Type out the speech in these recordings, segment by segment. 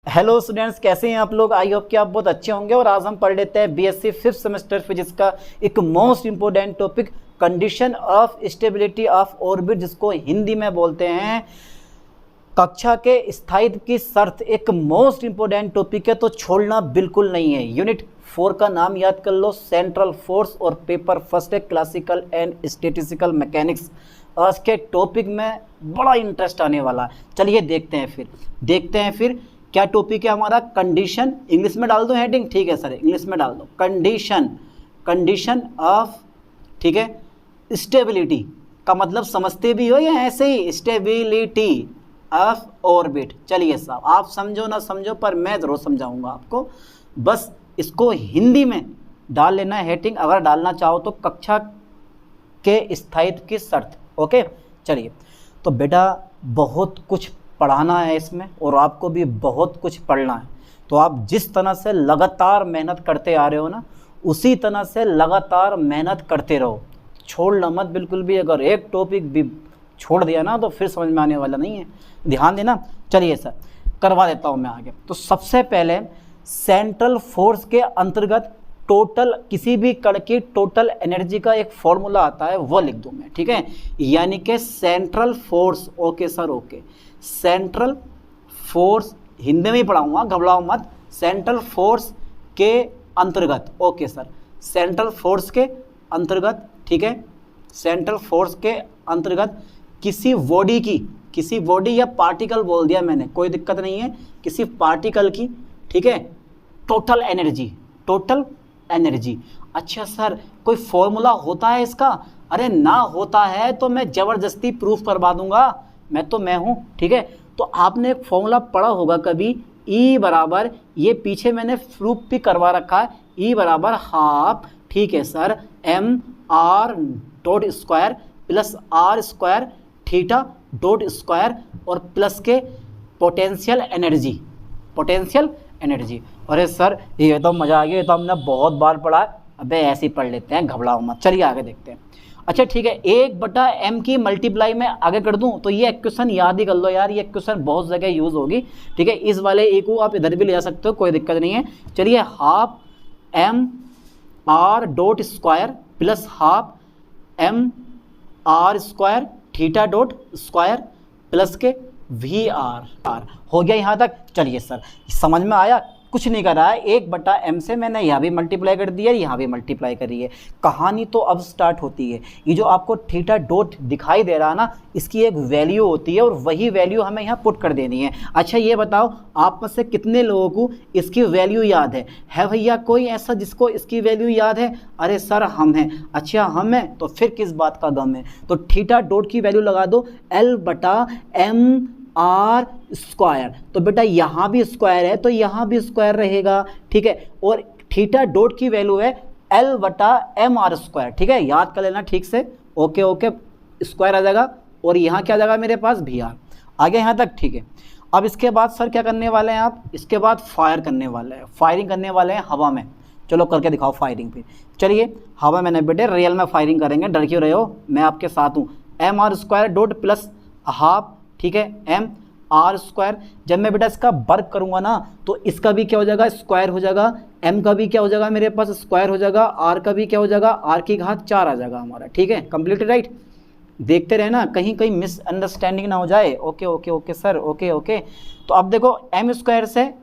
Hello students, कैसे हैं आप लोग। आई होप कि आप बहुत अच्छे होंगे। और आज हम पढ़ लेते हैं बीएससी 5th सेमेस्टर फिजिक्स का एक most important topic, condition of stability of orbit, जिसको हिंदी में बोलते हैं कक्षा के स्थायित्व की शर्त। एक मोस्ट इंपोर्टेंट टॉपिक है, तो छोड़ना बिल्कुल नहीं है। यूनिट 4 का नाम याद कर लो, सेंट्रल फोर्स, और पेपर फर्स्ट है क्लासिकल एंड स्टैटिस्टिकल मैकेनिक्स। आज के टॉपिक में बड़ा इंटरेस्ट आने वाला है। चलिए देखते हैं फिर क्या टॉपिक है हमारा। कंडीशन, इंग्लिश में डाल दो हेडिंग, ठीक है सर, इंग्लिश में डाल दो। कंडीशन ऑफ, ठीक है, स्टेबिलिटी का मतलब समझते भी हो या ऐसे ही, स्टेबिलिटी ऑफ ऑर्बिट। चलिए साहब, आप समझो ना समझो, पर मैं जरूर समझाऊंगा आपको। बस इसको हिंदी में डाल लेना है हेडिंग, अगर डालना चाहो तो कक्षा के स्थायित्व की शर्त। ओके, चलिए। तो बेटा बहुत कुछ पढ़ाना है इसमें, और आपको भी बहुत कुछ पढ़ना है। तो आप जिस तरह से लगातार मेहनत करते आ रहे हो ना, उसी तरह से लगातार मेहनत करते रहो, छोड़ना मत बिल्कुल भी। अगर एक टॉपिक भी छोड़ दिया ना तो फिर समझ में आने वाला नहीं है, ध्यान देना। चलिए सर, करवा देता हूँ मैं आगे। तो सबसे पहले सेंट्रल फोर्स के अंतर्गत टोटल, किसी भी कण की टोटल एनर्जी का एक फॉर्मूला आता है, वो लिख दूँ मैं, ठीक है। यानी कि central force, okay sir, okay, central force Hindi में ही पढ़ाऊंगा, घबराओ मत। सेंट्रल फोर्स के अंतर्गत, ओके सर, सेंट्रल फोर्स के अंतर्गत, ठीक है, सेंट्रल फोर्स के अंतर्गत किसी बॉडी या पार्टिकल बोल दिया मैंने, कोई दिक्कत नहीं है, किसी पार्टिकल की, ठीक है, टोटल एनर्जी। अच्छा सर, कोई फॉर्मूला होता है इसका? अरे ना होता है तो मैं ज़बरदस्ती प्रूफ करवा दूंगा, मैं हूँ, ठीक है। तो आपने एक फॉर्मूला पढ़ा होगा कभी, E बराबर, ये पीछे मैंने प्रूफ भी करवा रखा है, E बराबर हाफ, ठीक है sir, mr dot square plus r square theta dot square, और प्लस के पोटेंशियल एनर्जी। अरे सर ये तो मज़ा आ गया, ये तो हमने बहुत बार पढ़ा है। अबे ऐसे ही पढ़ लेते हैं, घबराओ मत। चलिए आगे देखते हैं। अच्छा ठीक है, 1/m की मल्टीप्लाई में आगे कर दूं तो ये इक्वेशन याद ही कर लो यार, ये इक्वेशन बहुत जगह यूज़ होगी, ठीक है। इस वाले ए को आप इधर भी ले जा सकते हो, कोई दिक्कत नहीं है। चलिए, half mr dot square plus half mr square theta dot square plus के vr हो गया यहाँ तक। चलिए सर, समझ में आया? कुछ नहीं कर रहा है, 1/m से मैंने यहाँ भी मल्टीप्लाई कर दिया, यहाँ भी मल्टीप्लाई करी है। कहानी तो अब स्टार्ट होती है। ये जो आपको थीटा डॉट दिखाई दे रहा है ना, इसकी एक वैल्यू होती है, और वही वैल्यू हमें यहाँ पुट कर देनी है। अच्छा ये बताओ, आप में से कितने लोगों को इसकी वैल्यू याद है भैया? कोई ऐसा जिसको इसकी वैल्यू याद है? अरे सर हम हैं। अच्छा हम हैं, तो फिर किस बात का गम है? तो थीटा डॉट की वैल्यू लगा दो, L/m r स्क्वायर। तो बेटा यहाँ भी स्क्वायर है तो यहाँ भी स्क्वायर रहेगा, ठीक है। और थीटा डॉट की वैल्यू है L/m r स्क्वायर, ठीक है, याद कर लेना ठीक से। ओके, स्क्वायर आ जाएगा, और यहाँ क्या आ जाएगा मेरे पास? vr। आगे यहाँ तक, ठीक है। अब इसके बाद सर क्या करने वाले हैं आप? इसके बाद फायरिंग करने वाले हैं हवा में। चलो करके दिखाओ फायरिंग फिर। चलिए, हवा में नहीं बेटे, रियल में फायरिंग करेंगे, डर क्यों रहे हो, मैं आपके साथ हूँ। mr square dot plus half, ठीक है, mr स्क्वायर। जब मैं बेटा इसका वर्क करूंगा ना, तो इसका भी क्या हो जाएगा? स्क्वायर हो जाएगा। m का भी क्या हो जाएगा मेरे पास? स्क्वायर हो जाएगा। r का भी क्या हो जाएगा? r की घात 4 आ जाएगा हमारा, ठीक है, कंप्लीट, राइट। देखते रहना, कहीं मिसअंडरस्टैंडिंग ना हो जाए। Okay sir, okay. तो अब देखो, m स्क्वायर से,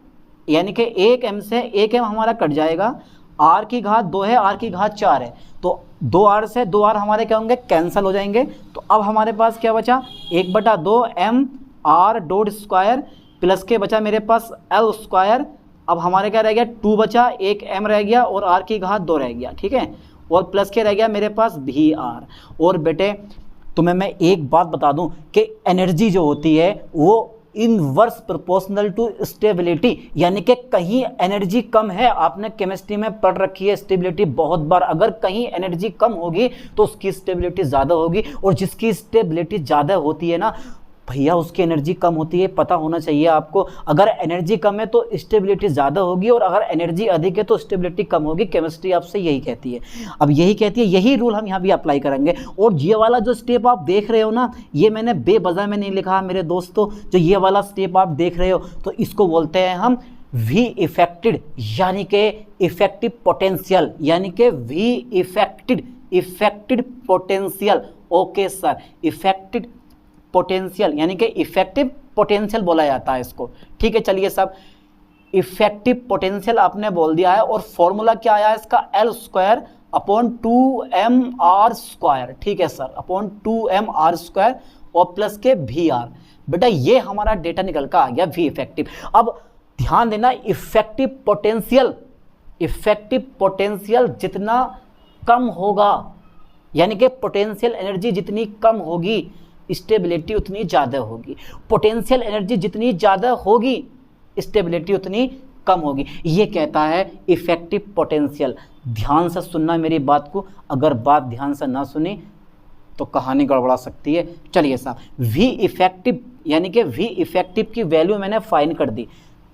यानी कि 1m से 1m हमारा कट जाएगा, r की घात 2 है, r की घात 4 है, तो 2r से 2r हमारे क्या होंगे? कैंसिल हो जाएंगे। तो अब हमारे पास क्या बचा? 1/2 mr डॉट स्क्वायर प्लस के बचा मेरे पास l स्क्वायर। अब हमारे क्या रह गया? 2 बचा, 1 m रह गया, और r की घात 2 रह गया, ठीक है, और प्लस के रह गया मेरे पास vr। और बेटे तुम्हें मैं एक बात बता दूं कि एनर्जी जो होती है वो इनवर्स प्रोपोर्शनल टू स्टेबिलिटी, यानी कि कहीं एनर्जी कम है, आपने केमिस्ट्री में पढ़ रखी है स्टेबिलिटी बहुत बार। अगर कहीं एनर्जी कम होगी तो उसकी स्टेबिलिटी ज़्यादा होगी, और जिसकी स्टेबिलिटी ज़्यादा होती है ना, भैया उसकी एनर्जी कम होती है, पता होना चाहिए आपको। अगर एनर्जी कम है तो स्टेबिलिटी ज़्यादा होगी, और अगर एनर्जी अधिक है तो स्टेबिलिटी कम होगी। केमिस्ट्री आपसे यही कहती है। अब यही कहती है, यही रूल हम यहाँ भी अप्लाई करेंगे। और ये वाला जो स्टेप आप देख रहे हो ना, ये मैंने बेवजह में नहीं लिखा मेरे दोस्तों। जो ये वाला स्टेप आप देख रहे हो तो इसको बोलते हैं हम वी इफेक्टेड, यानी कि इफेक्टिव पोटेंशियल, यानी कि V effected potential. Okay sir, effected potential यानी कि इफेक्टिव पोटेंशियल बोला जाता है इसको। ठीक है, चलिए सब इफेक्टिव पोटेंशियल आपने बोल दिया है। और फॉर्मूला क्या आया है इसका, L² अपॉन 2mr²। ठीक है सर, अपॉन 2mr² और प्लस के VR। बेटा ये हमारा डेटा निकल कर आ गया वी इफेक्टिव। अब ध्यान देना, इफेक्टिव पोटेंशियल जितना कम होगा, यानी कि पोटेंशियल एनर्जी जितनी कम होगी, स्टेबिलिटी उतनी ज़्यादा होगी। पोटेंशियल एनर्जी जितनी ज़्यादा होगी, स्टेबिलिटी उतनी कम होगी। ये कहता है इफेक्टिव पोटेंशियल। ध्यान से सुनना मेरी बात को, अगर बात ध्यान से ना सुनी तो कहानी गड़बड़ा सकती है। चलिए साहब, वी इफेक्टिव यानी कि वी इफेक्टिव की वैल्यू मैंने फाइन कर दी।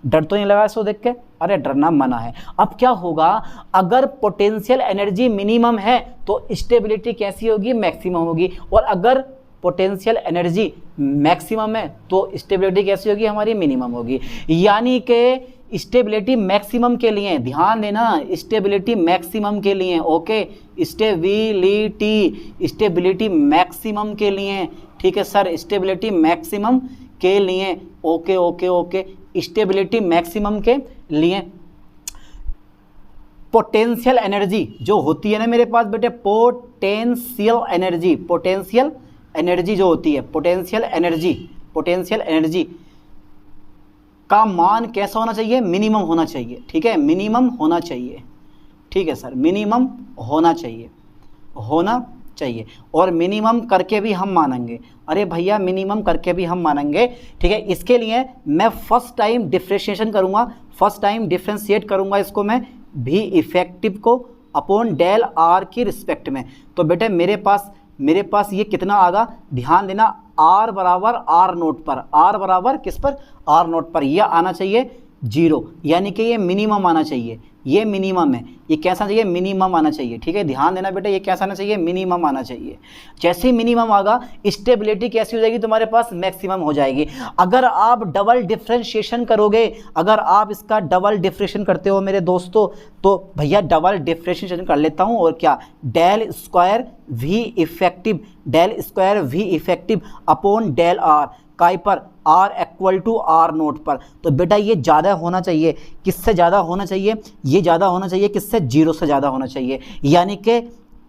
डर तो नहीं लगा इसको देख के? अरे डरना मना है। अब क्या होगा, अगर पोटेंशियल एनर्जी मिनिमम है तो स्टेबिलिटी कैसी होगी, मैक्सिमम होगी। और अगर पोटेंशियल एनर्जी मैक्सिमम है तो स्टेबिलिटी कैसी होगी, हमारी मिनिमम होगी। यानी कि स्टेबिलिटी मैक्सिमम के लिए, ध्यान देना, स्टेबिलिटी मैक्सिमम के लिए, ओके, स्टेबिलिटी मैक्सिमम के लिए। ठीक है सर, स्टेबिलिटी मैक्सिमम के लिए, okay okay okay, stability maximum के लिए पोटेंशियल एनर्जी जो होती है ना मेरे पास बेटे, पोटेंशियल एनर्जी जो होती है, पोटेंशियल एनर्जी का मान कैसा होना चाहिए, मिनिमम होना चाहिए। ठीक है, मिनिमम होना चाहिए। ठीक है सर, मिनिमम होना चाहिए और मिनिमम करके भी हम मानेंगे। अरे भैया मिनिमम करके भी हम मानेंगे। ठीक है, इसके लिए मैं फर्स्ट टाइम डिफ्रेंशिएट करूंगा इसको मैं भी इफेक्टिव को अपॉन डेल आर की रिस्पेक्ट में। तो बेटे मेरे पास ये कितना आगा, ध्यान देना, आर बराबर आर नोट पर, आर बराबर किस पर, आर नोट पर। यह आना चाहिए 0, यानी कि ये मिनिमम आना चाहिए। ये मिनिमम है, ये कैसा चाहिए, मिनिमम आना चाहिए। ठीक है, ध्यान देना बेटा, ये कैसा आना चाहिए, मिनिमम आना चाहिए। जैसे ही मिनिमम आगा, स्टेबिलिटी कैसी हो जाएगी, तुम्हारे पास मैक्सिमम हो जाएगी। अगर आप डबल डिफ्रेंशिएशन करोगे, अगर आप इसका डबल डिफ्रेंशिएशन करते हो मेरे दोस्तों, तो भैया डबल डिफ्रेंशिएशन कर लेता हूँ, और क्या, del square V effective upon del R काय पर, R equal to R naught पर। तो बेटा ये ज़्यादा होना चाहिए, किससे ज़्यादा होना चाहिए, ये ज़्यादा होना चाहिए किससे, 0 से ज़्यादा होना चाहिए, यानी कि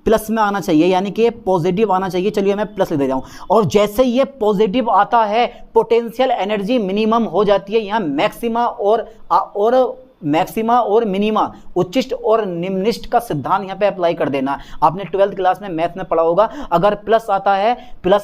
प्लस में आना चाहिए, यानी कि पॉजिटिव आना चाहिए। चलिए मैं प्लस ले दे रहा हूँ। और जैसे ये पॉजिटिव आता है, पोटेंशियल एनर्जी मिनिमम हो जाती है। यहाँ मैक्सिमा और मिनिमा, उच्चिष्ट और निम्निष्ट का सिद्धांत यहाँ पे अप्लाई कर देना। आपने 12th क्लास में मैथ में पढ़ा होगा। अगर प्लस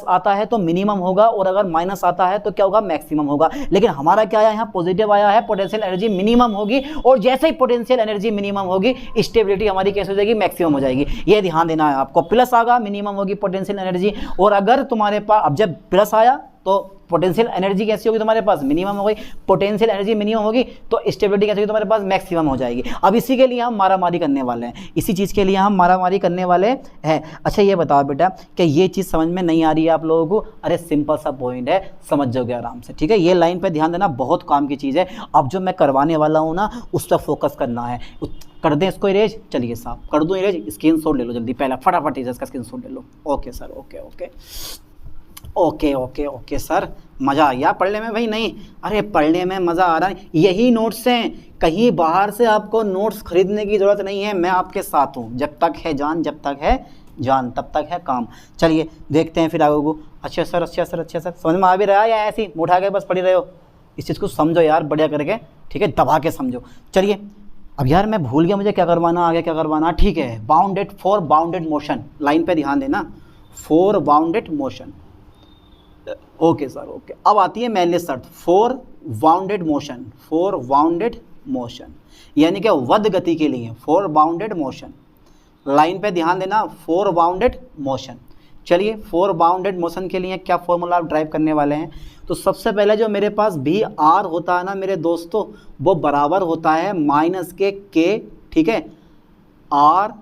आता है तो मिनिमम होगा, और अगर माइनस आता है तो क्या होगा, मैक्सिमम होगा। लेकिन हमारा क्या आया, यहाँ पॉजिटिव आया है, पोटेंशियल एनर्जी मिनिमम होगी। और जैसे ही पोटेंशियल एनर्जी मिनिमम होगी, स्टेबिलिटी हमारी कैसे हो जाएगी, मैक्सिमम हो जाएगी। ये ध्यान देना है आपको। प्लस आगा, मिनिमम होगी पोटेंशियल एनर्जी। और अगर तुम्हारे पास, अब जब प्लस आया तो पोटेंशियल एनर्जी कैसी होगी, तुम्हारे पास मिनिमम हो गई। पोटेंशियल एनर्जी मिनिमम होगी तो स्टेबिलिटी कैसी होगी, तुम्हारे पास मैक्सिमम हो जाएगी। अब इसी के लिए हम मारामारी करने वाले हैं, इसी चीज़ के लिए हम मारामारी करने वाले हैं। अच्छा ये बताओ बेटा कि ये चीज़ समझ में नहीं आ रही है आप लोगों को? अरे सिंपल सा पॉइंट है, समझ जाओगे आराम से। ठीक है, ये लाइन पर ध्यान देना, बहुत काम की चीज़ है। अब जो मैं करवाने वाला हूँ ना, उस पर फोकस करना है। कर दें इसको इरेज, चलिए साहब कर दूँ इरेज, स्क्रीनशॉट ले लो जल्दी, पहला फटाफट इसका स्क्रीनशॉट ले लो। ओके सर, ओके सर, मज़ा आ गया पढ़ने में भाई? नहीं, अरे पढ़ने में मज़ा आ रहा है, यही नोट्स हैं, कहीं बाहर से आपको नोट्स खरीदने की ज़रूरत नहीं है। मैं आपके साथ हूँ, जब तक है जान तब तक है काम। चलिए देखते हैं फिर आगे को। अच्छा सर समझ में आ भी रहा है या ऐसे ही उठा के बस पढ़ी रहे हो? इस चीज़ को समझो यार बढ़िया करके, ठीक है, दबा के समझो। चलिए अब यार मैं भूल गया मुझे क्या करवाना, आगे क्या करवाना। ठीक है, फॉर बाउंडेड मोशन, लाइन पे ध्यान देना, for bounded motion. Okay sir, okay. अब आती है मैंने शर्त, फॉर बाउंडेड मोशन, यानी कि वध गति के लिए, फॉर बाउंडेड मोशन। लाइन पे ध्यान देना, फॉर बाउंडेड मोशन, चलिए फोर बाउंडेड मोशन के लिए क्या फॉर्मूला आप ड्राइव करने वाले हैं। तो सबसे पहले जो मेरे पास भी आर होता है ना मेरे दोस्तों, वो बराबर होता है माइनस के, ठीक है, आर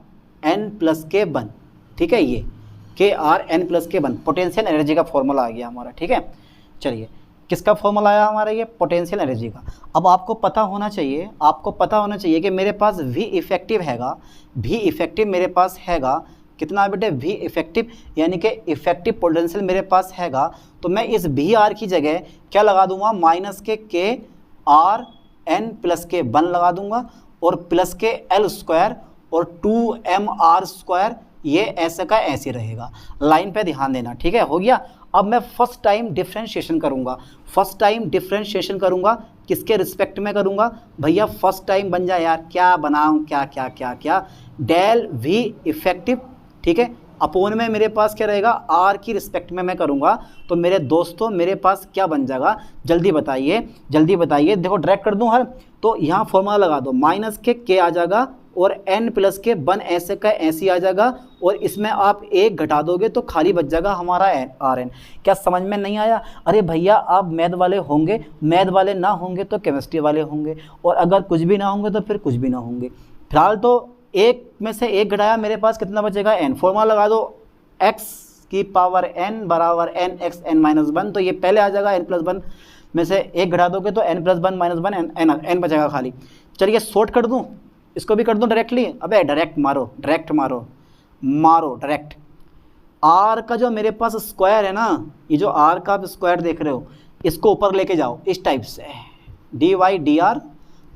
एन प्लस के वन, ठीक है, ये के आर एन प्लस के वन पोटेंशियल एनर्जी का फॉर्मूला आ गया हमारा, ठीक है। चलिए किसका फॉर्मूला आया हमारा, ये पोटेंशियल एनर्जी का। अब आपको पता होना चाहिए कि मेरे पास वी इफेक्टिव हैगा, वी इफेक्टिव मेरे पास हैगा कितना बेटे, वी इफेक्टिव यानी कि इफेक्टिव पोटेंशियल मेरे पास हैगा। तो मैं इस वी आर की जगह क्या लगा दूंगा, माइनस के आर एन प्लस के वन लगा दूंगा और प्लस के एल स्क्वायर और 2mr², ये ऐसे का ऐसे रहेगा। लाइन पे ध्यान देना, ठीक है, हो गया। अब मैं फर्स्ट टाइम डिफ्रेंशिएशन करूंगा, किसके रिस्पेक्ट में करूंगा भैया, फर्स्ट टाइम बन जाए यार, क्या बनाऊं, क्या डेल वी इफेक्टिव, ठीक है, अपोन में मेरे पास क्या रहेगा, आर की रिस्पेक्ट में मैं करूंगा। तो मेरे दोस्तों मेरे पास क्या बन जाएगा, जल्दी बताइए, देखो डायरेक्ट कर दूं हर, तो यहाँ फॉर्मूला लगा दो, माइनस के आ जाएगा और n प्लस के वन ऐसे का ऐसे आ जाएगा और इसमें आप एक घटा दोगे तो खाली बच जाएगा हमारा आर एन। क्या समझ में नहीं आया? अरे भैया आप मैथ वाले होंगे, मैथ वाले ना होंगे तो केमिस्ट्री वाले होंगे, और अगर कुछ भी ना होंगे तो फिर कुछ भी ना होंगे। फिलहाल तो एक में से एक घटाया, मेरे पास कितना बचेगा n। फॉर्मूला लगा दो x की पावर n बराबर n x n minus one, तो ये पहले आ जाएगा n प्लस वन में से एक घटा दोगे तो n plus one minus one n बचेगा खाली। चलिए शॉर्ट कर दूँ, इसको भी कर दूं डायरेक्टली, अबे डायरेक्ट मारो डायरेक्ट। आर का जो मेरे पास स्क्वायर है ना, ये जो आर का आप स्क्वायर देख रहे हो, इसको ऊपर लेके जाओ इस टाइप से, D Y D R,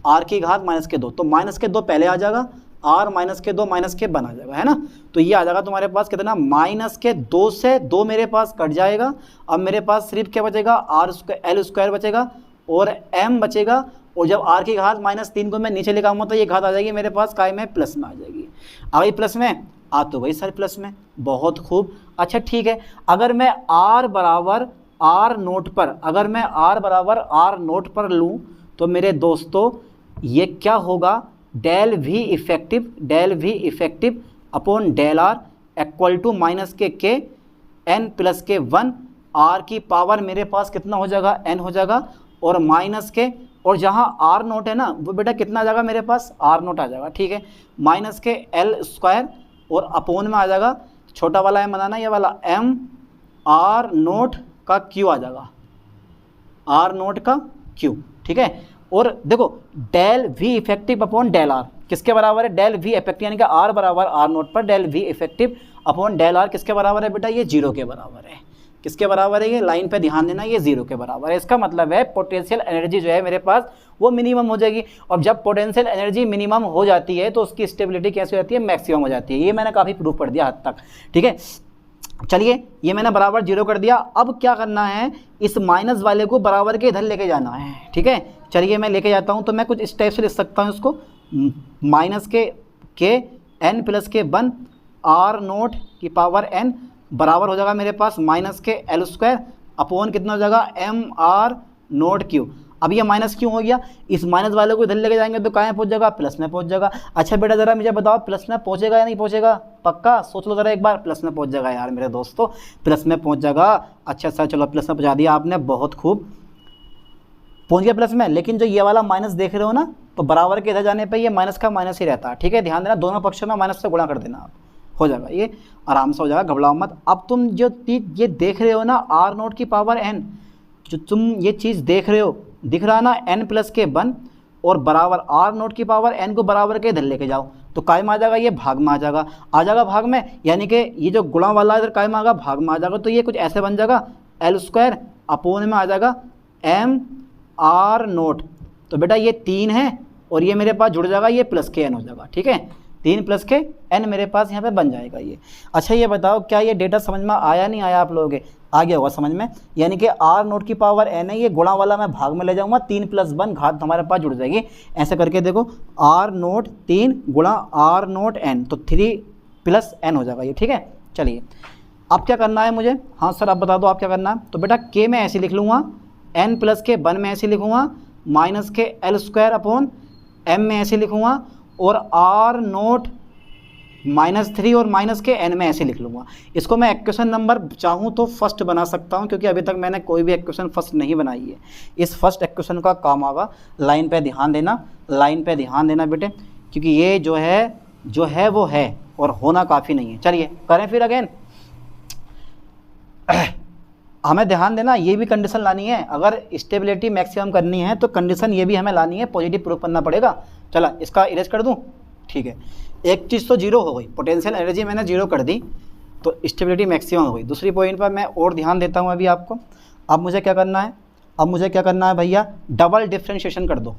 R की घात माइनस के 2, तो माइनस के 2 पहले आ जाएगा, आर माइनस के 2 माइनस के वन आ जाएगा, है ना। तो ये आ जाएगा तुम्हारे पास कितना, माइनस के 2 से 2 मेरे पास कट जाएगा। अब मेरे पास सिर्फ क्या बचेगा, आर स्क्वायर एल स्क्वायर बचेगा और एम बचेगा, और जब आर की घात -3 को मैं नीचे लिखा हूँ तो ये घात आ जाएगी मेरे पास काय में, प्लस में आ जाएगी। आ गई प्लस में, आ तो वही सर प्लस में, बहुत खूब। अच्छा ठीक है, अगर मैं आर बराबर आर नोट पर, अगर मैं आर बराबर आर नोट पर लूँ तो मेरे दोस्तों ये क्या होगा, del V effective upon del R equal to minus K N plus K 1, are की पावर मेरे पास कितना हो जाएगा, एन हो जाएगा, और माइनस के, और जहाँ आर नोट है ना वो बेटा कितना आ जाएगा मेरे पास, आर नोट आ जाएगा, ठीक है, माइनस के एल स्क्वायर और अपोन में आ जाएगा, छोटा वाला एम बनाना, ये वाला एम आर नोट का क्यू आ जाएगा, आर नोट का क्यू, ठीक है। और देखो del V effective upon del R किसके बराबर है, डेल वी इफेक्टिव यानी कि आर बराबर आर नोट पर del V effective upon del R किसके बराबर है बेटा, ये 0 के बराबर है। किसके बराबर है, ये लाइन पे ध्यान देना, ये 0 के बराबर है। इसका मतलब है पोटेंशियल एनर्जी जो है मेरे पास वो मिनिमम हो जाएगी, और जब पोटेंशियल एनर्जी मिनिमम हो जाती है तो उसकी स्टेबिलिटी कैसे हो जाती है, मैक्सिमम हो जाती है। ये मैंने काफ़ी प्रूफ कर दिया हद तक, ठीक है। चलिए ये मैंने बराबर 0 कर दिया। अब क्या करना है, इस माइनस वाले को बराबर के इधर लेके जाना है, ठीक है। चलिए मैं लेके जाता हूँ, तो मैं कुछ इस टाइप से लिख सकता हूँ इसको, minus K N plus K 1 are naught की पावर एन बराबर हो जाएगा मेरे पास माइनस के एल स्क्वायर अपोन कितना हो जाएगा, एम आर नोट क्यू। अब ये माइनस क्यों हो गया, इस माइनस वाले को इधर लेके जाएंगे तो कहाँ पहुँच जाएगा, प्लस में पहुँच जाएगा। अच्छा बेटा ज़रा मुझे बताओ प्लस में पहुँचेगा या नहीं पहुँचेगा, पक्का सोच लो ज़रा एक बार, प्लस में पहुँच जाएगा यार मेरे दोस्तों, प्लस में पहुँच जाएगा। अच्छा सर चलो प्लस में पहुँचा दिया आपने, बहुत खूब पहुँच गया प्लस में। लेकिन जो ये वाला माइनस देख रहे हो ना, तो बराबर के इधर जाने पर ये माइनस का माइनस ही रहता है, ठीक है। ध्यान देना दोनों पक्षों में माइनस से गुणा कर देना, आप हो जाएगा, ये आराम से हो जाएगा, घबराओ मत। अब तुम जो ये देख रहे हो ना आर नोट की पावर एन, जो तुम ये चीज़ देख रहे हो, दिख रहा है ना एन प्लस के 1 और बराबर आर नोट की पावर एन को बराबर के इधर लेके जाओ तो काय में आ जाएगा, ये भाग में आ जाएगा भाग में, यानी कि ये जो गुणा वाला इधर काय में आ जाएगा, भाग में आ जाएगा। तो ये कुछ ऐसे बन जाएगा, एल स्क्वायर अपोन में आ जाएगा एम आर नोट। तो बेटा ये 3 है और ये मेरे पास जुड़ जाएगा, ये प्लस के एन हो जाएगा, ठीक है। 3 प्लस के एन मेरे पास यहाँ पे बन जाएगा ये। अच्छा ये बताओ क्या ये डेटा समझ में आया नहीं आया आप लोगों के, आ गया होगा समझ में। यानी कि आर नोट की पावर एन है, ये गुणा वाला मैं भाग में ले जाऊंगा, 3 + 1 घात हमारे पास जुड़ जाएगी। ऐसे करके देखो आर नोट 3 गुणा आर नोट एन, तो 3 + n हो जाएगा ये, ठीक है। चलिए अब क्या करना है मुझे, हाँ सर आप बता दो आप क्या करना है। तो बेटा के में ऐसे लिख लूँगा, n + के 1 में ऐसे लिखूँगा, माइनस के एल स्क्वायर अपॉन एम में ऐसे लिखूँगा, और आर नोट -3 और माइनस के n में ऐसे लिख लूँगा। इसको मैं इक्वेशन नंबर चाहूँ तो फर्स्ट बना सकता हूँ, क्योंकि अभी तक मैंने कोई भी इक्वेशन फर्स्ट नहीं बनाई है। इस फर्स्ट इक्वेशन का काम आगा। लाइन पे ध्यान देना, लाइन पे ध्यान देना बेटे, क्योंकि ये जो है वो है और होना काफ़ी नहीं है। चलिए करें फिर अगेन। हमें ध्यान देना, ये भी कंडीशन लानी है। अगर स्टेबिलिटी मैक्सिमम करनी है तो कंडीशन ये भी हमें लानी है, पॉजिटिव प्रूफ करना पड़ेगा। चला इसका इरेज कर दूँ, ठीक है। एक चीज़ तो जीरो हो गई, पोटेंशियल एनर्जी मैंने जीरो कर दी, तो स्टेबिलिटी मैक्सिमम हो गई। दूसरी पॉइंट पर मैं और ध्यान देता हूँ अभी आपको। अब मुझे क्या करना है, भैया, डबल डिफ्रेंशिएशन कर दो।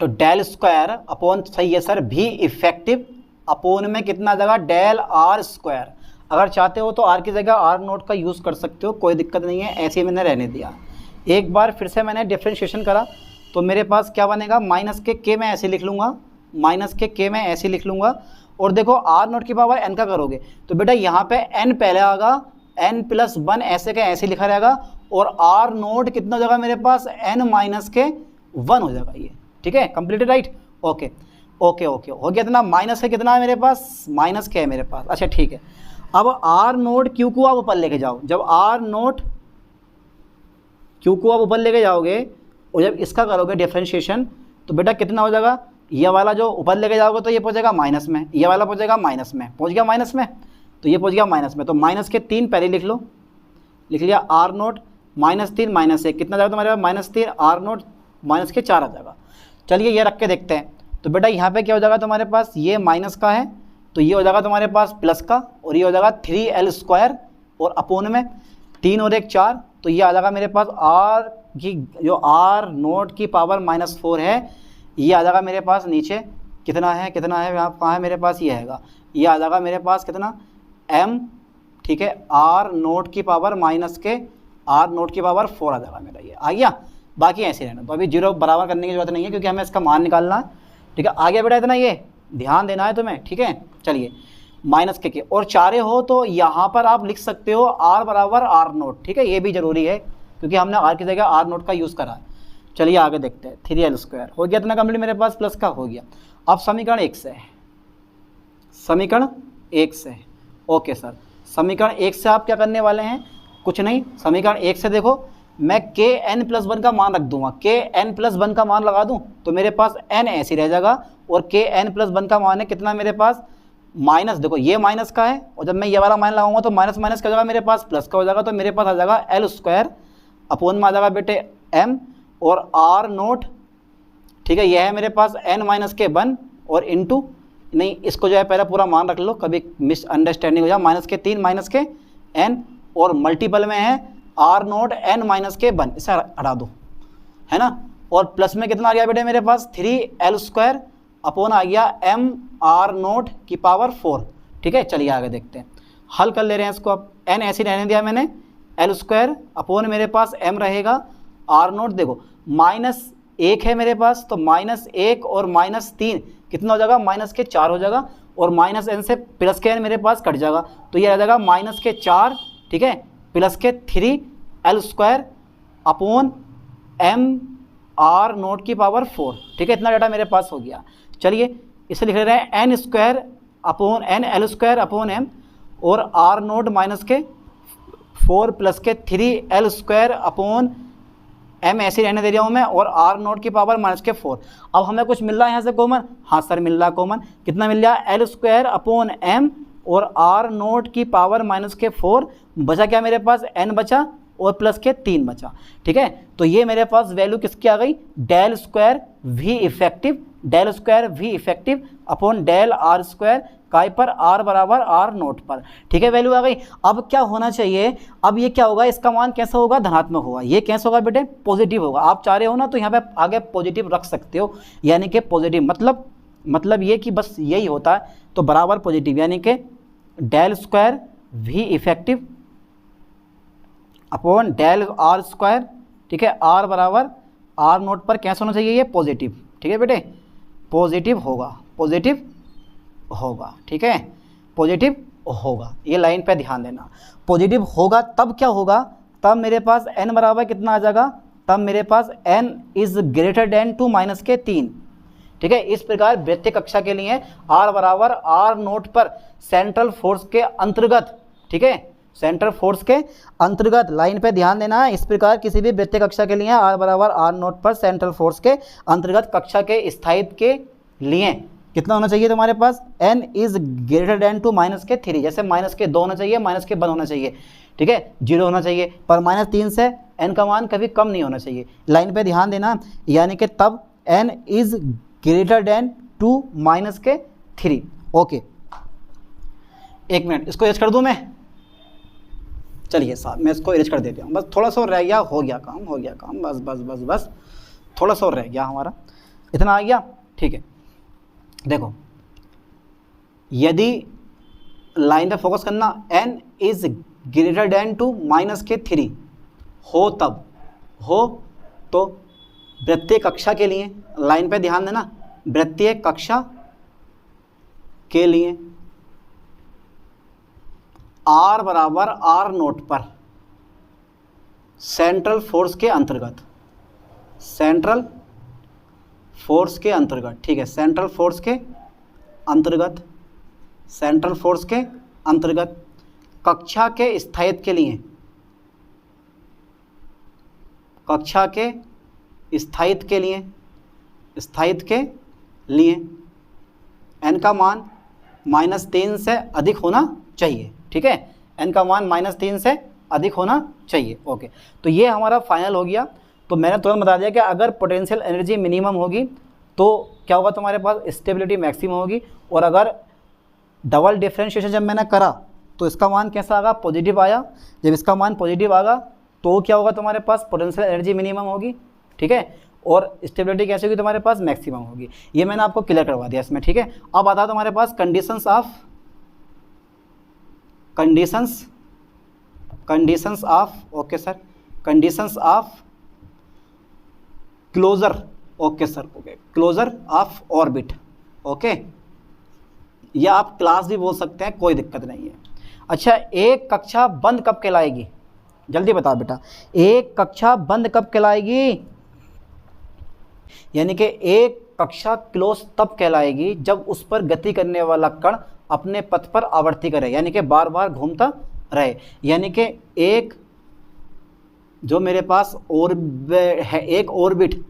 तो डेल स्क्वायर अपॉन, सही है सर, भी इफेक्टिव अपॉन में कितना जगह, डेल आर स्क्वायर। अगर चाहते हो तो आर की जगह आर नोट का यूज़ कर सकते हो, कोई दिक्कत नहीं है, ऐसे ही मैंने रहने दिया। एक बार फिर से मैंने डिफ्रेंशिएशन करा तो मेरे पास क्या बनेगा, माइनस के मैं ऐसे लिख लूँगा, माइनस के मैं ऐसे लिख लूँगा। और देखो आर नोट की पावर n का करोगे तो बेटा यहाँ पे n पहले आएगा, n+1 ऐसे का ऐसे लिखा रहेगा, और आर नोट कितना हो जाएगा मेरे पास, n-1 हो जाएगा ये, ठीक है। Completed, right, okay okay okay, हो गया। इतना माइनस है, कितना है मेरे पास, माइनस के है मेरे पास, अच्छा ठीक है। अब आर नोट क्यू को आप ऊपर लेके जाओ। जब आर नोट क्यू को आप ऊपर लेके जाओगे और जब इसका करोगे डिफरेंशिएशन तो बेटा कितना हो जाएगा, ये वाला जो ऊपर लेके जाओगे तो ये पहुंचेगा माइनस में, ये वाला पहुंचेगा माइनस में, पहुंच गया माइनस में, तो ये पहुंच गया माइनस में। तो माइनस के 3 पहले लिख लो, लिख लिया। आर नोट -3 -1 कितना जाएगा तुम्हारे पास, -3, आर नोट -4 आ जाएगा। चलिए ये रख के देखते हैं। तो बेटा यहाँ पे क्या हो जाएगा तुम्हारे पास, ये माइनस का है तो ये हो जाएगा तुम्हारे पास प्लस का, और ये हो जाएगा 3l² और अपोन में 3 और 1 4, तो ये आ जाएगा मेरे पास आर की, जो आर नोट की पावर -4 है, ये आ जाएगा मेरे पास नीचे कितना है यहाँ, कहाँ है मेरे पास, ये आएगा, ये आ जाएगा मेरे पास कितना, m, ठीक है, आर नोट की पावर आर नोट की पावर 4 आ जाएगा मेरा, ये आ गया। बाकी ऐसे रहना, तो अभी जीरो बराबर करने की जरूरत नहीं है क्योंकि हमें इसका मान निकालना है, ठीक है। आ गया बेटा इतना, ये ध्यान देना है तुम्हें, ठीक है। चलिए माइनस के और चारे हो तो यहाँ पर आप लिख सकते हो r बराबर आर नोट, ठीक है, ये भी जरूरी है क्योंकि हमने r की जगह आर नोट का यूज़ करा है। चलिए आगे देखते हैं। 3l² हो गया इतना कंप्लीट मेरे पास, प्लस का हो गया। अब समीकरण 1 से, समीकरण 1 से, ओके सर, समीकरण 1 से आप क्या करने वाले हैं, कुछ नहीं। समीकरण 1 से देखो, मैं kn+1 का मान रख दूंगा, kn+1 का मान लगा दूं तो मेरे पास n ऐसे रह जाएगा, और kn+1 का मान है कितना मेरे पास, माइनस, देखो ये माइनस का है, और जब मैं ये वाला मान लगाऊंगा तो माइनस माइनस का हो जाएगा मेरे पास प्लस का हो जाएगा, तो मेरे पास आ जाएगा l² अपोन में आ जाएगा बेटे m और आर नोट, ठीक है, यह है मेरे पास n-1 और इंटू, नहीं इसको जो है पहले पूरा मान रख लो, कभी मिसअंडरस्टैंडिंग हो जाए, -3 के n और मल्टीपल में है आर नोट n-1, इसे हटा दो, है ना। और प्लस में कितना आ गया बेटे मेरे पास, 3l² अपोन आ गया m आर नोट की पावर 4, ठीक है। चलिए आगे देखते हैं, हल कर ले रहे हैं इसको। अब n ऐसे रहने दिया मैंने, l² अपोन मेरे पास m रहेगा, आर नोट देखो -1 है मेरे पास, तो -1 और -3 कितना हो जाएगा, -4 हो जाएगा, और -n से प्लस के n मेरे पास कट जाएगा, तो ये आ जाएगा -4, ठीक है, plus K 3l² upon m R naught की पावर 4, ठीक है। इतना डाटा मेरे पास हो गया। चलिए इसे लिख रहे हैं n² upon l² upon m और are note -4 plus K 3l² upon m ऐसे रहने दे रहा हूँ मैं, और आर नोट की पावर -4। अब हमें कुछ मिल रहा है यहाँ से कॉमन, हाँ सर मिल रहा है कॉमन, कितना मिल रहा है, l² अपोन m और आर नोट की पावर -4, बचा क्या मेरे पास, n बचा और प्लस के 3 बचा, ठीक है। तो ये मेरे पास वैल्यू किसकी आ गई, del square v effective upon del r² काय पर, r बराबर r नोट पर, ठीक है, वैल्यू आ गई। अब क्या होना चाहिए, अब ये क्या होगा, इसका मान कैसा होगा, धनात्मक होगा। ये कैसा होगा बेटे, पॉजिटिव होगा। आप चाह रहे हो ना तो यहाँ पे आगे पॉजिटिव रख सकते हो, यानी कि पॉजिटिव मतलब ये कि बस यही होता है, तो बराबर पॉजिटिव, यानी कि del square v effective upon del r², ठीक है, r बराबर r नोट पर कैसा होना चाहिए, ये पॉजिटिव, ठीक है बेटे, पॉजिटिव होगा, ठीक है, पॉजिटिव होगा। ये लाइन पे ध्यान देना, पॉजिटिव होगा तब क्या होगा, तब मेरे पास n बराबर कितना आ जाएगा, तब मेरे पास n is greater than to -3, ठीक है। इस प्रकार वृत्तीय कक्षा के लिए R बराबर R नोट पर सेंट्रल फोर्स के अंतर्गत, ठीक है, सेंट्रल फोर्स के अंतर्गत, लाइन पे ध्यान देना है। इस प्रकार किसी भी वृत्तीय कक्षा के लिए R बराबर R नोट पर सेंट्रल फोर्स के अंतर्गत कक्षा के स्थायित्व के लिए कितना होना चाहिए तुम्हारे पास, n is greater than to -3, जैसे -2 होना चाहिए, -1 होना चाहिए, ठीक है, 0 होना चाहिए, पर -3 से n का मान कभी कम नहीं होना चाहिए। लाइन पे ध्यान देना, यानी कि तब n is greater than to -3। Okay, एक मिनट, इसको एज कर दूं मैं, चलिए साहब मैं इसको एज कर देता हूँ, बस थोड़ा सा रह गया, हो गया काम, हो गया काम, बस बस बस बस थोड़ा सा रह गया हमारा, इतना आ गया, ठीक है। देखो, यदि लाइन पे फोकस करना, n is greater than to -3 हो, तब हो तो वृत्तीय कक्षा के लिए, लाइन पे ध्यान देना, वृत्तीय कक्षा के लिए R बराबर R नोट पर सेंट्रल फोर्स के अंतर्गत, सेंट्रल फोर्स के अंतर्गत, ठीक है, सेंट्रल फोर्स के अंतर्गत, सेंट्रल फोर्स के अंतर्गत कक्षा के स्थायित्व के लिए, कक्षा के स्थायित्व के लिए, स्थायित्व के लिए n का मान -3 से अधिक होना चाहिए, ठीक है, n का मान -3 से अधिक होना चाहिए। ओके, तो ये हमारा फाइनल हो गया। तो मैंने तुरंत बता दिया कि अगर पोटेंशियल एनर्जी मिनिमम होगी तो क्या होगा, तुम्हारे पास स्टेबिलिटी मैक्सिमम होगी, और अगर डबल डिफरेंशिएशन जब मैंने करा तो इसका मान कैसा आगा, पॉजिटिव आया। जब इसका मान पॉजिटिव आगा तो क्या होगा, तुम्हारे पास पोटेंशियल एनर्जी मिनिमम होगी, ठीक है, और स्टेबिलिटी कैसे होगी, तुम्हारे पास मैक्सिमम होगी। ये मैंने आपको क्लियर करवा दिया इसमें, ठीक है। अब आता है तुम्हारे पास conditions of okay sir, conditions of closure, okay sir, okay, closure of orbit, okay, या आप क्लास भी बोल सकते हैं, कोई दिक्कत नहीं है। अच्छा, एक कक्षा बंद कब कहलाएगी, जल्दी बताओ बेटा, एक कक्षा बंद कब कहलाएगी, यानी कि एक कक्षा क्लोज तब कहलाएगी जब उस पर गति करने वाला कण अपने पथ पर आवर्ती करे, यानी कि बार बार घूमता रहे। यानी कि एक जो मेरे पास है, एक ऑर्बिट,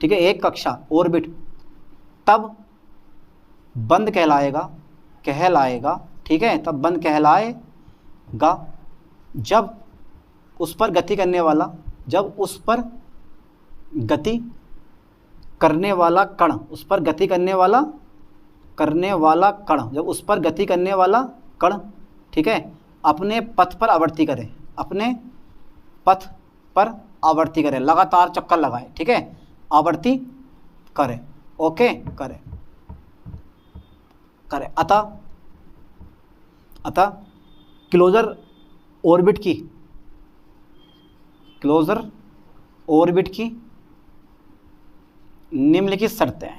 ठीक है, एक कक्षा ऑर्बिट तब बंद कहलाएगा, ठीक है, तब बंद कहलाएगा जब उस पर गति करने वाला, जब उस पर गति करने वाला कण, उस पर गति करने वाला कण, जब उस पर गति करने वाला कण, ठीक है, अपने पथ पर आवर्ती करे, अपने पथ पर आवर्ती करे, लगातार चक्कर लगाए, ठीक है, आवर्ती करे, ओके, करे। अतः क्लोजर ऑर्बिट की निम्नलिखित शर्तें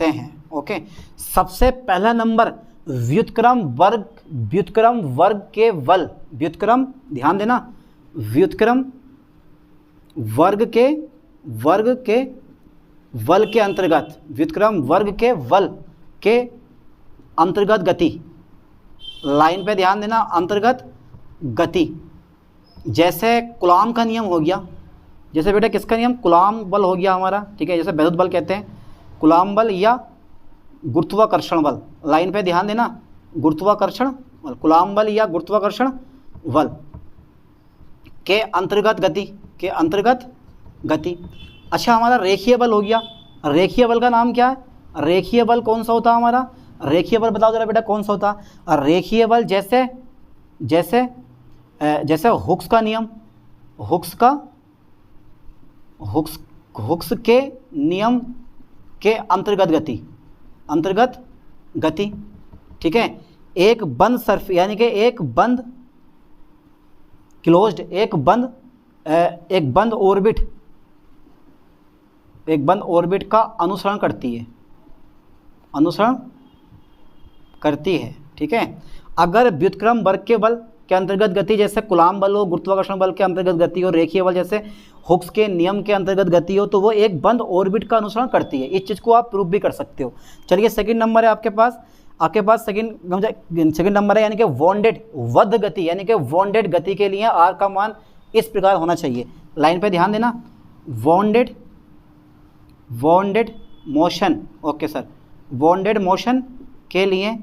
हैं, ओके। सबसे पहला नंबर, व्युत्क्रम वर्ग के बल, व्युत्क्रम, ध्यान देना, व्युत्क्रम वर्ग के बल के अंतर्गत, व्युत्क्रम वर्ग के बल के अंतर्गत गति, लाइन पे ध्यान देना, अंतर्गत गति, जैसे कूलॉम का नियम हो गया, जैसे बेटा किसका नियम, कूलॉम बल हो गया हमारा, ठीक है, जैसे विद्युत बल कहते हैं, कूलॉम बल या गुरुत्वाकर्षण बल, लाइन पे ध्यान देना, गुरुत्वाकर्षण बल, कूलॉम बल या गुरुत्वाकर्षण बल के अंतर्गत गति, अच्छा, हमारा रेखीय बल हो गया। रेखीय बल का नाम क्या है, रेखीय बल कौन सा होता है हमारा, रेखीय बल बताओ जरा बेटा कौन सा होता है। रेखीय बल जैसे हुक्स का नियम, हुक्स के नियम के अंतर्गत गति, ठीक है, एक बंद सर्फ, यानी कि एक बंद क्लोज्ड, एक बंद ऑर्बिट का अनुसरण करती है, ठीक है। अगर व्युत्क्रम वर्ग के बल के अंतर्गत गति, जैसे कूलाम बल हो, गुरुत्वाकर्षण बल के अंतर्गत गति हो, रेखीय बल जैसे हुक्स के नियम के अंतर्गत गति हो, तो वो एक बंद ऑर्बिट का अनुसरण करती है। इस चीज़ को आप प्रूव भी कर सकते हो। चलिए सेकंड नंबर है आपके पास सेकंड नंबर है यानी कि वॉन्डेड वध गति, यानी कि वॉन्डेड गति के लिए आर का मान इस प्रकार होना चाहिए। लाइन पे ध्यान देना, wounded motion, okay sir, wounded motion के लिए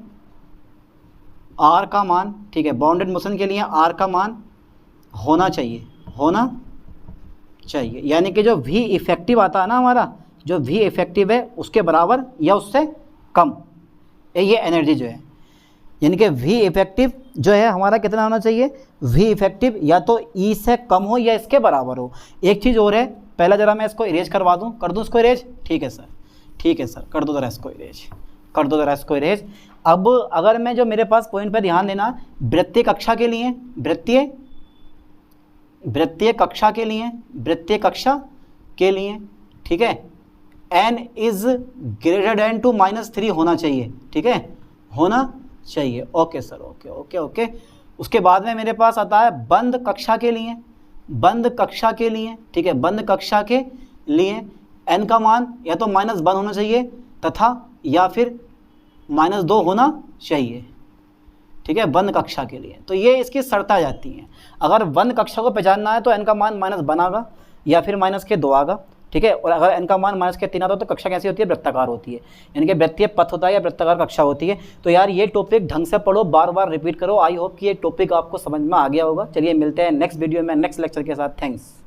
आर का मान, ठीक है, बाउंडेड मोशन के लिए आर का मान होना चाहिए, यानी कि जो वी इफेक्टिव आता है ना हमारा, जो वी इफेक्टिव है उसके बराबर या उससे कम, ये एनर्जी जो है, यानी कि वी इफेक्टिव जो है हमारा कितना होना चाहिए, वी इफेक्टिव या तो ई से कम हो या इसके बराबर हो। एक चीज़ और है, पहला जरा मैं इसको इरेज करवा दूँ, कर दूँ इसको इरेज, ठीक है सर, कर दो ज़रा इसको इरेज, अब अगर मैं जो मेरे पास पॉइंट पे ध्यान देना, वृत्तीय कक्षा के लिए, ठीक है, n is greater than to -3 होना चाहिए, ठीक है, होना चाहिए। Okay sir, okay. उसके बाद में मेरे पास आता है बंद कक्षा के लिए, ठीक है, बंद कक्षा के लिए n का मान या तो -1 होना चाहिए तथा या फिर -2 होना चाहिए, ठीक है, बंद कक्षा के लिए। तो ये इसकी शर्तें आ जाती हैं। अगर बंद कक्षा को पहचानना है तो n का मान -1 आगा या फिर -2 आगा, ठीक है, और अगर n का मान -3 आता है तो कक्षा कैसी होती है, वृत्ताकार होती है, यानी कि वृत्तीय पथ होता है या वृत्ताकार कक्षा होती है। तो यार ये टॉपिक ढंग से पढ़ो, बार बार रिपीट करो। आई होप कि ये टॉपिक आपको समझ में आ गया होगा। चलिए मिलते हैं नेक्स्ट वीडियो में नेक्स्ट लेक्चर के साथ। थैंक्स।